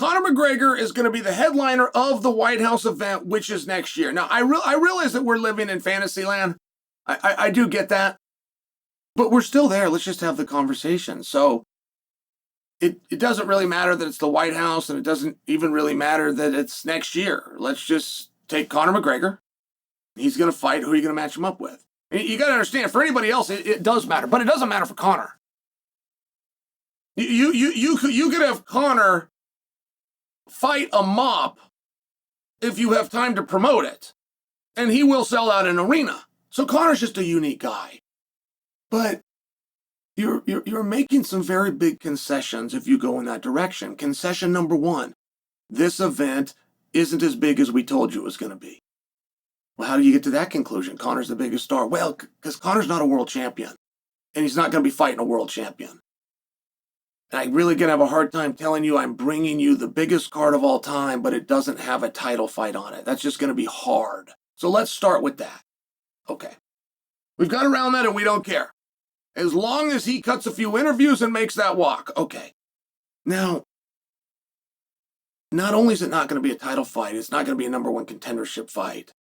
Conor McGregor is going to be the headliner of the White House event, which is next year. Now, I realize that we're living in fantasy land. I do get that. But we're still there. Let's just have the conversation. So it doesn't really matter that it's the White House, and it doesn't even really matter that it's next year. Let's just take Conor McGregor. He's going to fight. Who are you going to match him up with? You got to understand, for anybody else, it does matter. But it doesn't matter for Conor. You could have Conor fight a mop if you have time to promote it, and he will sell out an arena. So Conor's just a unique guy. But you're making some very big concessions if you go in that direction. Concession number one, this event isn't as big as we told you it was going to be. Well, how do you get to that conclusion? Conor's the biggest star. Well, because Conor's not a world champion, and he's not going to be fighting a world champion. And I really going to have a hard time telling you I'm bringing you the biggest card of all time, but it doesn't have a title fight on it. That's just going to be hard. So let's start with that. Okay. We've got around that and we don't care. As long as he cuts a few interviews and makes that walk. Okay. Now, not only is it not going to be a title fight, it's not going to be a number one contendership fight.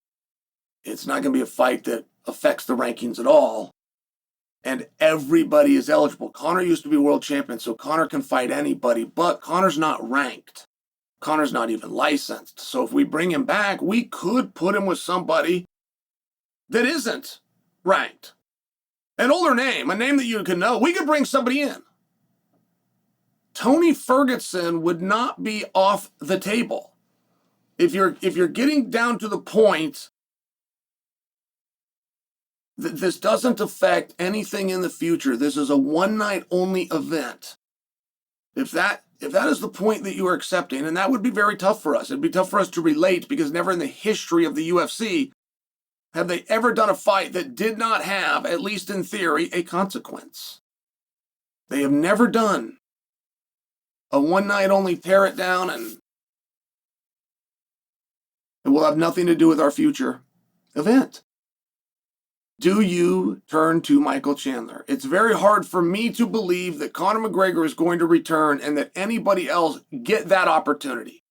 It's not going to be a fight that affects the rankings at all. And everybody is eligible. Conor used to be world champion, so Conor can fight anybody, but Conor's not ranked. Conor's not even licensed. So if we bring him back, we could put him with somebody that isn't ranked. An older name, a name that you can know. We could bring somebody in. Tony Ferguson would not be off the table. If you're getting down to the point that this doesn't affect anything in the future, this is a one-night only event. If that is the point that you are accepting, and that would be very tough for us. It'd be tough for us to relate because never in the history of the UFC have they ever done a fight that did not have, at least in theory, a consequence. They have never done a one-night only tear it down and it will have nothing to do with our future event. Do you turn to Michael Chandler? It's very hard for me to believe that Conor McGregor is going to return and that anybody else get that opportunity.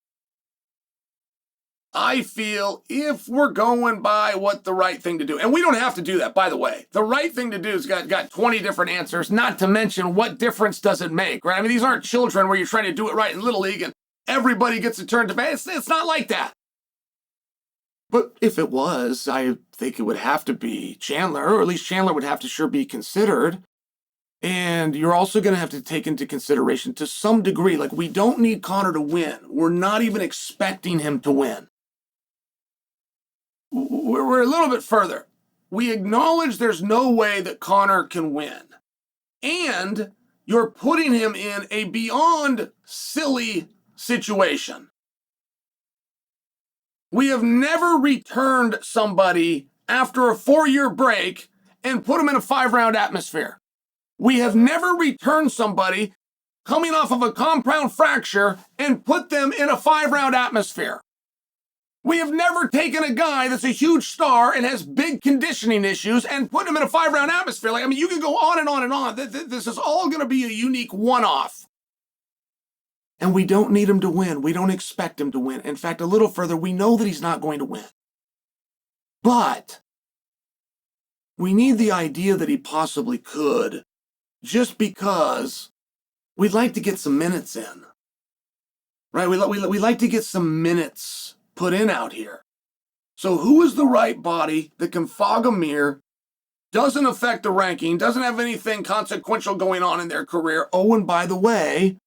I feel if we're going by what the right thing to do, and we don't have to do that, by the way. The right thing to do has got 20 different answers, not to mention what difference does it make, right? I mean, these aren't children where you're trying to do it right in Little League and everybody gets a turn to bat. It's not like that. But if it was, I think it would have to be Chandler, or at least Chandler would have to sure be considered. And you're also going to have to take into consideration to some degree, like we don't need Conor to win. We're not even expecting him to win. We're a little bit further. We acknowledge there's no way that Conor can win. And you're putting him in a beyond silly situation. We have never returned somebody after a 4-year break and put them in a 5-round atmosphere. We have never returned somebody coming off of a compound fracture and put them in a 5-round atmosphere. We have never taken a guy that's a huge star and has big conditioning issues and put him in a 5-round atmosphere. Like, I mean, you could go on and on and on. This is all going to be a unique one-off. And we don't need him to win. We don't expect him to win. In fact, a little further, we know that he's not going to win. But we need the idea that he possibly could, just because we'd like to get some minutes in. Right? We like to get some minutes put in out here. So who is the right body that can fog a mirror, doesn't affect the ranking, doesn't have anything consequential going on in their career? Oh, and by the way,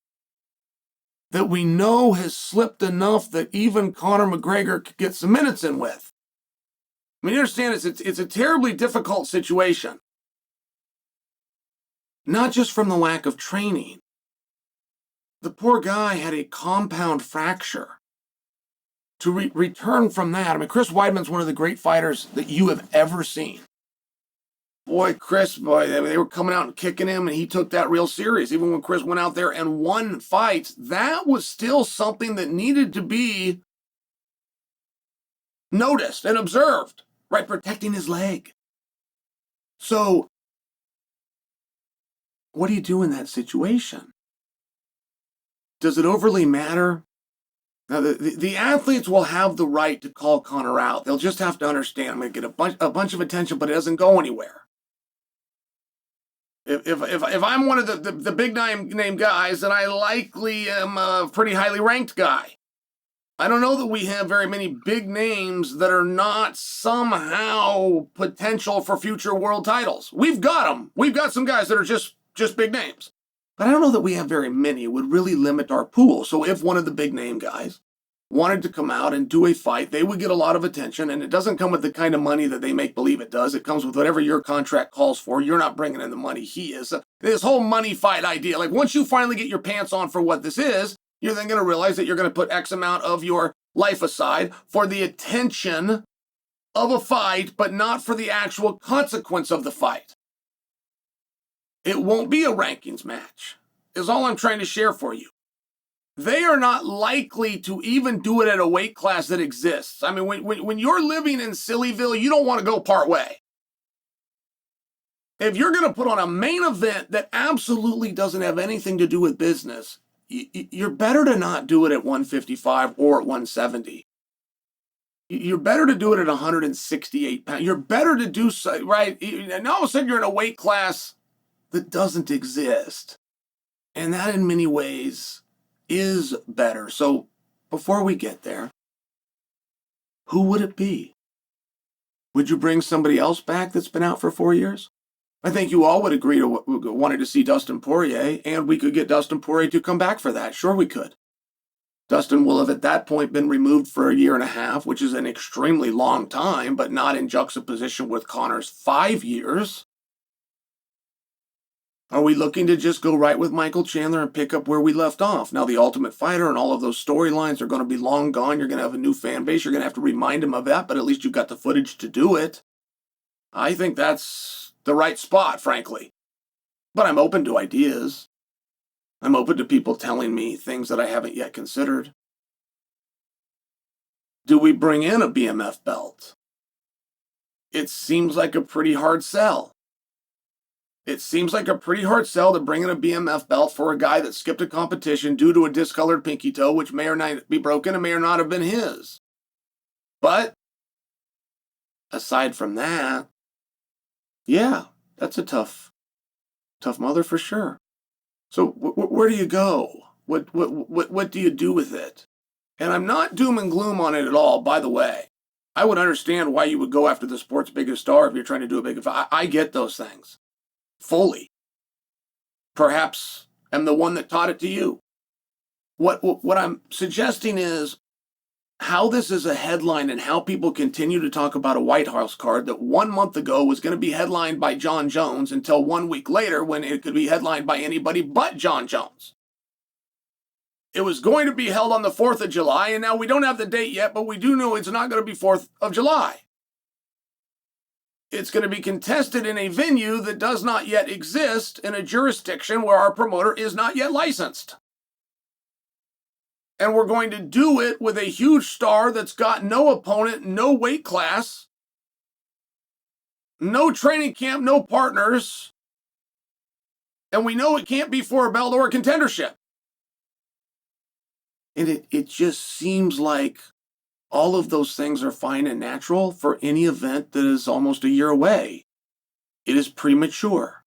that we know has slipped enough that even Conor McGregor could get some minutes in with. I mean, you understand, it's a terribly difficult situation. Not just from the lack of training. The poor guy had a compound fracture. To return from that, I mean, Chris Weidman's one of the great fighters that you have ever seen. Boy, they were coming out and kicking him, and he took that real serious. Even when Chris went out there and won fights, that was still something that needed to be noticed and observed, right? Protecting his leg. So, what do you do in that situation? Does it overly matter Now, the athletes will have the right to call Conor out. They'll just have to understand I'm going to get a bunch of attention, but it doesn't go anywhere. If I'm one of the big name guys, then I likely am a pretty highly ranked guy. I don't know that we have very many big names that are not somehow potential for future world titles. We've got them. We've got some guys that are just big names. But I don't know that we have very many. It would really limit our pool. So if one of the big name guys wanted to come out and do a fight, they would get a lot of attention, and it doesn't come with the kind of money that they make believe it does. It comes with whatever your contract calls for. You're not bringing in the money. He is. This whole money fight idea, like once you finally get your pants on for what this is, you're then going to realize that you're going to put X amount of your life aside for the attention of a fight, but not for the actual consequence of the fight. It won't be a rankings match, is all I'm trying to share for you. They are not likely to even do it at a weight class that exists. I mean, when you're living in Sillyville, you don't want to go part way. If you're going to put on a main event that absolutely doesn't have anything to do with business, you're better to not do it at 155 or at 170. You're better to do it at 168 pounds. You're better to do so, right? And all of a sudden you're in a weight class that doesn't exist. And that in many ways is better. So before we get there, who would it be? Would you bring somebody else back that's been out for 4 years? I think you all would agree to wanted to see Dustin Poirier, and we could get Dustin Poirier to come back for that. Sure we could. Dustin will have at that point been removed for a year and a half, which is an extremely long time, but not in juxtaposition with Conor's 5 years. Are we looking to just go right with Michael Chandler and pick up where we left off? Now, the Ultimate Fighter and all of those storylines are going to be long gone. You're going to have a new fan base. You're going to have to remind him of that, but at least you've got the footage to do it. I think that's the right spot, frankly. But I'm open to ideas. I'm open to people telling me things that I haven't yet considered. Do we bring in a BMF belt? It seems like a pretty hard sell. It seems like a pretty hard sell to bring in a BMF belt for a guy that skipped a competition due to a discolored pinky toe, which may or not be broken and may or not have been his. But aside from that, yeah, that's a tough mother for sure. So where do you go? What do you do with it? And I'm not doom and gloom on it at all, by the way. I would understand why you would go after the sport's biggest star if you're trying to do a big event. I get those things. Fully. Perhaps I'm the one that taught it to you. What I'm suggesting is how this is a headline and how people continue to talk about a White House card that 1 month ago was going to be headlined by Jon Jones until 1 week later when it could be headlined by anybody but Jon Jones. It was going to be held on the 4th of July, and now we don't have the date yet, but we do know it's not going to be 4th of July. It's going to be contested in a venue that does not yet exist in a jurisdiction where our promoter is not yet licensed. And we're going to do it with a huge star that's got no opponent, no weight class, no training camp, no partners. And we know it can't be for a belt or a contendership. And it just seems like all of those things are fine and natural for any event that is almost a year away. It is premature.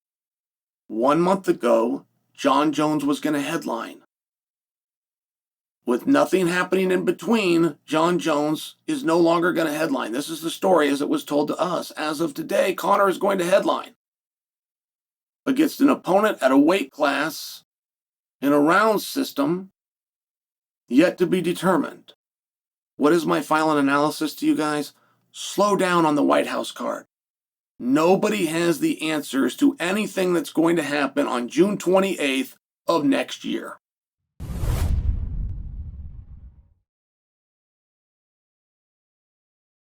1 month ago, Jon Jones was going to headline. With nothing happening in between, Jon Jones is no longer going to headline. This is the story as it was told to us. As of today, Conor is going to headline against an opponent at a weight class in a round system yet to be determined. What is my final analysis to you guys? Slow down on the White House card. Nobody has the answers to anything that's going to happen on June 28th of next year.